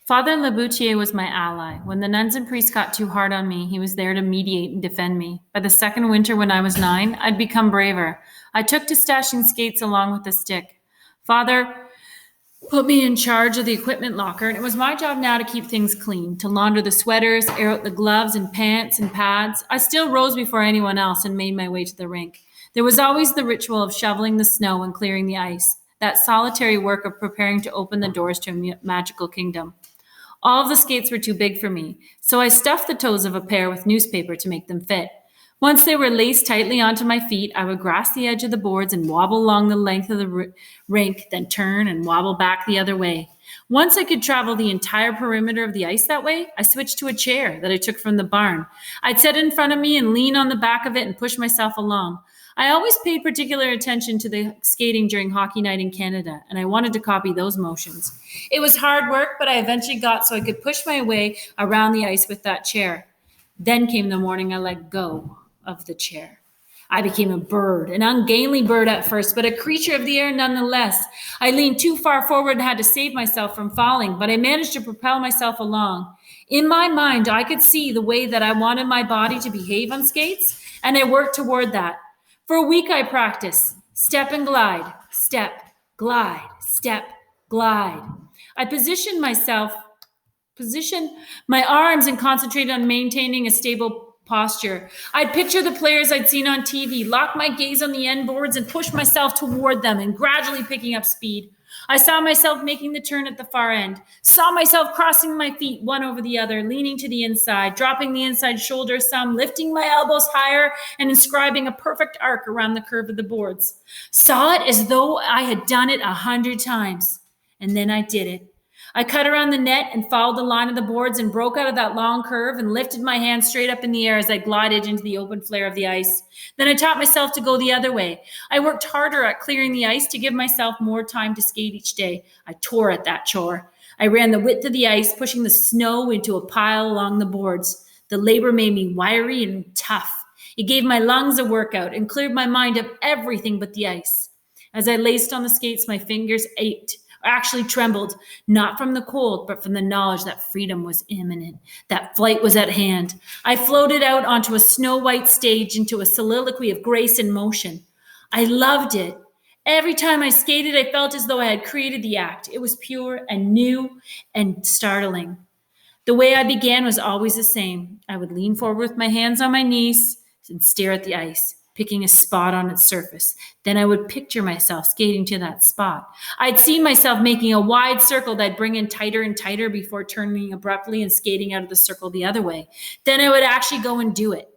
Father Laboutier was my ally. When the nuns and priests got too hard on me, he was there to mediate and defend me. By the second winter, when I was 9, I'd become braver. I took to stashing skates along with the stick. Father put me in charge of the equipment locker, and it was my job now to keep things clean, to launder the sweaters, air out the gloves and pants and pads. I still rose before anyone else and made my way to the rink. There was always the ritual of shoveling the snow and clearing the ice, that solitary work of preparing to open the doors to a magical kingdom. All of the skates were too big for me, so I stuffed the toes of a pair with newspaper to make them fit. Once they were laced tightly onto my feet, I would grasp the edge of the boards and wobble along the length of the rink, then turn and wobble back the other way. Once I could travel the entire perimeter of the ice that way, I switched to a chair that I took from the barn. I'd set it in front of me and lean on the back of it and push myself along. I always paid particular attention to the skating during hockey night in Canada, and I wanted to copy those motions. It was hard work, but I eventually got so I could push my way around the ice with that chair. Then came the morning I let go of the chair. I became a bird, an ungainly bird at first, but a creature of the air nonetheless. I leaned too far forward and had to save myself from falling, but I managed to propel myself along. In my mind, I could see the way that I wanted my body to behave on skates, and I worked toward that. For a week, I practiced step and glide, step, glide, step, glide. I positioned my arms and concentrated on maintaining a stable posture. I'd picture the players I'd seen on TV, lock my gaze on the end boards and push myself toward them and gradually picking up speed. I saw myself making the turn at the far end, saw myself crossing my feet one over the other, leaning to the inside, dropping the inside shoulder some, lifting my elbows higher and inscribing a perfect arc around the curve of the boards. Saw it as though I had done it 100 times. And then I did it. I cut around the net and followed the line of the boards and broke out of that long curve and lifted my hand straight up in the air as I glided into the open flare of the ice. Then I taught myself to go the other way. I worked harder at clearing the ice to give myself more time to skate each day. I tore at that chore. I ran the width of the ice, pushing the snow into a pile along the boards. The labor made me wiry and tough. It gave my lungs a workout and cleared my mind of everything but the ice. As I laced on the skates, my fingers ached. Actually trembled, not from the cold, but from the knowledge that freedom was imminent, that flight was at hand. I floated out onto a snow-white stage into a soliloquy of grace and motion. I loved it. Every time I skated, I felt as though I had created the act. It was pure and new and startling. The way I began was always the same. I would lean forward with my hands on my knees and stare at the ice, picking a spot on its surface. Then I would picture myself skating to that spot. I'd see myself making a wide circle that I'd bring in tighter and tighter before turning abruptly and skating out of the circle the other way. Then I would actually go and do it.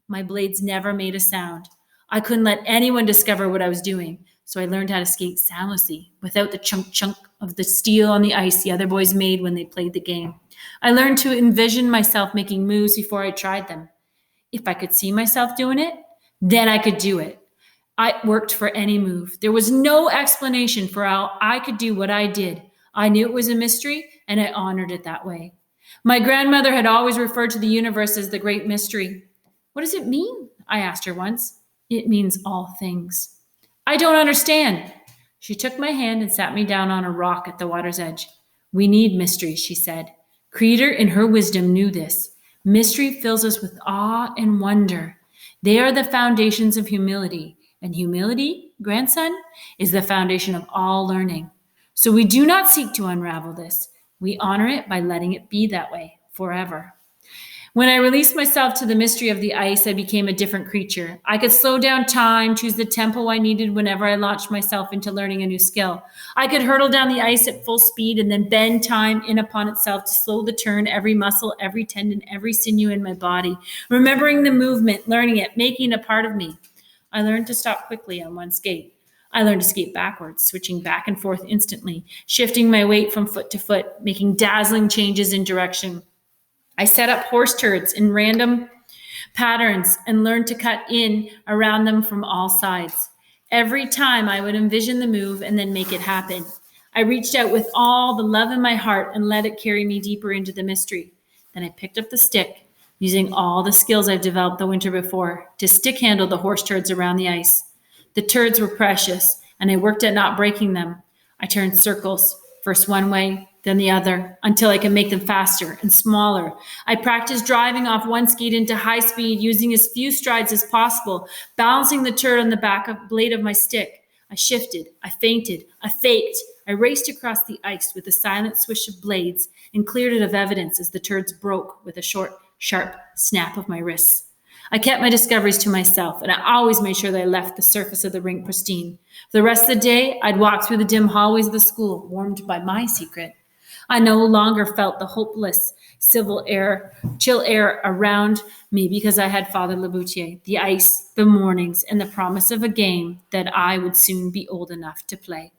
My blades never made a sound. I couldn't let anyone discover what I was doing, so I learned how to skate soundlessly, without the chunk of the steel on the ice the other boys made when they played the game. I learned to envision myself making moves before I tried them. If I could see myself doing it, then I could do it. I worked for any move. There was no explanation for how I could do what I did. I knew it was a mystery, and I honored it that way. My grandmother had always referred to the universe as the great mystery. What does it mean? I asked her once. It means all things. I don't understand. She took my hand and sat me down on a rock at the water's edge. We need mysteries, she said. Creator, in her wisdom, knew this. Mystery fills us with awe and wonder. They are the foundations of humility, and humility, grandson, is the foundation of all learning. So we do not seek to unravel this. We honor it by letting it be that way forever. When I released myself to the mystery of the ice, I became a different creature. I could slow down time, choose the tempo I needed whenever I launched myself into learning a new skill. I could hurtle down the ice at full speed and then bend time in upon itself to slow the turn, every muscle, every tendon, every sinew in my body, remembering the movement, learning it, making it a part of me. I learned to stop quickly on one skate. I learned to skate backwards, switching back and forth instantly, shifting my weight from foot to foot, making dazzling changes in direction. I set up horse turrets in random patterns and learned to cut in around them from all sides. Every time I would envision the move and then make it happen. I reached out with all the love in my heart and let it carry me deeper into the mystery. Then I picked up the stick, using all the skills I've developed the winter before, to stick handle the horse turds around the ice. The turds were precious, and I worked at not breaking them. I turned circles, first one way, then the other, until I can make them faster and smaller. I practiced driving off one skate into high speed, using as few strides as possible, balancing the turd on the blade of my stick. I shifted, I feinted, I faked. I raced across the ice with a silent swish of blades and cleared it of evidence as the turds broke with a short, sharp snap of my wrists. I kept my discoveries to myself, and I always made sure that I left the surface of the rink pristine. For the rest of the day, I'd walk through the dim hallways of the school, warmed by my secret. I no longer felt the hopeless, chill air around me because I had Father Laboutier, the ice, the mornings, and the promise of a game that I would soon be old enough to play.